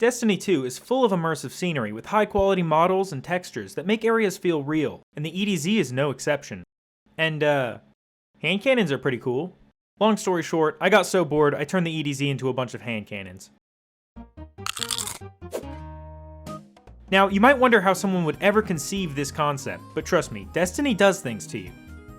Destiny 2 is full of immersive scenery with high quality models and textures that make areas feel real, and the EDZ is no exception. And hand cannons are pretty cool. Long story short, I got so bored I turned the EDZ into a bunch of hand cannons. Now, you might wonder how someone would ever conceive this concept, but trust me, Destiny does things to you.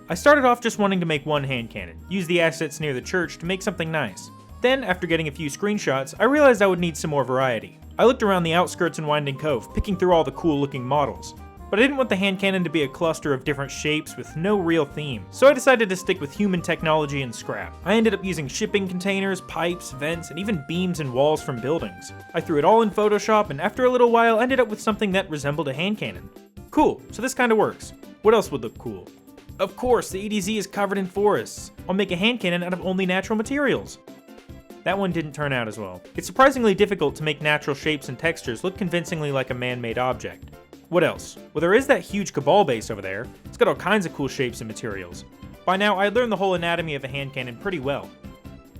I started off just wanting to make one hand cannon, use the assets near the church to make something nice. Then, after getting a few screenshots, I realized I would need some more variety. I looked around the outskirts and Winding Cove, picking through all the cool looking models. But I didn't want the hand cannon to be a cluster of different shapes with no real theme, so I decided to stick with human technology and scrap. I ended up using shipping containers, pipes, vents, and even beams and walls from buildings. I threw it all in Photoshop, and after a little while ended up with something that resembled a hand cannon. Cool, so this kinda works. What else would look cool? Of course, the EDZ is covered in forests. I'll make a hand cannon out of only natural materials. That one didn't turn out as well. It's surprisingly difficult to make natural shapes and textures look convincingly like a man-made object. What else? Well, there is that huge Cabal base over there. It's got all kinds of cool shapes and materials. By now, I learned the whole anatomy of a hand cannon pretty well.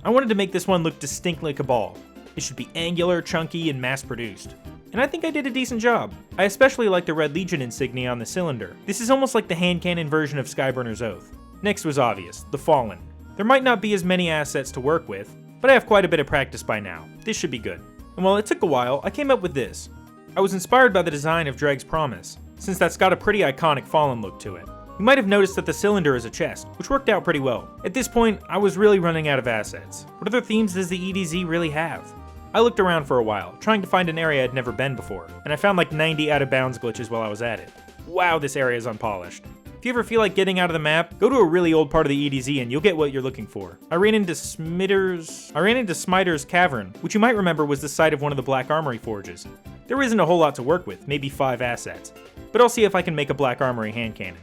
I wanted to make this one look distinctly Cabal. It should be angular, chunky, and mass-produced. And I think I did a decent job. I especially like the Red Legion insignia on the cylinder. This is almost like the hand cannon version of Skyburner's Oath. Next was obvious, the Fallen. There might not be as many assets to work with, but I have quite a bit of practice by now. This should be good. And while it took a while, I came up with this. I was inspired by the design of Dreg's Promise, since that's got a pretty iconic Fallen look to it. You might have noticed that the cylinder is a chest, which worked out pretty well. At this point, I was really running out of assets. What other themes does the EDZ really have? I looked around for a while, trying to find an area I'd never been before, and I found like 90 out of bounds glitches while I was at it. Wow, this area is unpolished. If you ever feel like getting out of the map, go to a really old part of the EDZ and you'll get what you're looking for. I ran into Smiter's Cavern, which you might remember was the site of one of the Black Armory forges. There isn't a whole lot to work with, maybe 5 assets, but I'll see if I can make a Black Armory hand cannon.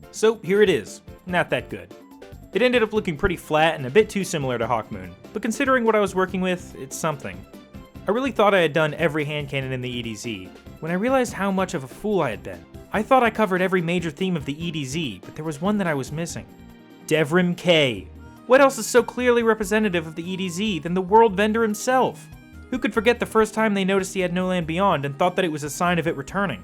So here it is, not that good. It ended up looking pretty flat and a bit too similar to Hawkmoon, but considering what I was working with, it's something. I really thought I had done every hand cannon in the EDZ, when I realized how much of a fool I had been. I thought I covered every major theme of the EDZ, but there was one that I was missing. Devrim K. What else is so clearly representative of the EDZ than the World Vendor himself? Who could forget the first time they noticed he had No Land Beyond and thought that it was a sign of it returning?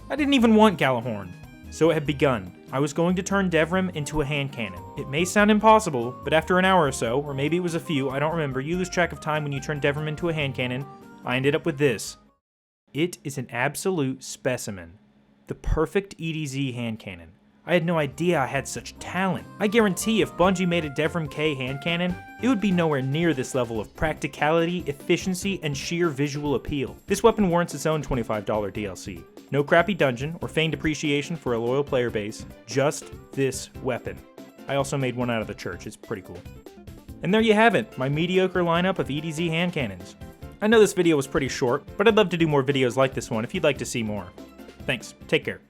I didn't even want Galahorn. So it had begun. I was going to turn Devrim into a hand cannon. It may sound impossible, but after an hour or so, or maybe it was a few, I don't remember, you lose track of time when you turn Devrim into a hand cannon, I ended up with this. It is an absolute specimen. The perfect EDZ hand cannon. I had no idea I had such talent. I guarantee if Bungie made a Devrim K hand cannon, it would be nowhere near this level of practicality, efficiency, and sheer visual appeal. This weapon warrants its own $25 DLC. No crappy dungeon or feigned appreciation for a loyal player base, just this weapon. I also made one out of the church, it's pretty cool. And there you have it, my mediocre lineup of EDZ hand cannons. I know this video was pretty short, but I'd love to do more videos like this one if you'd like to see more. Thanks, take care.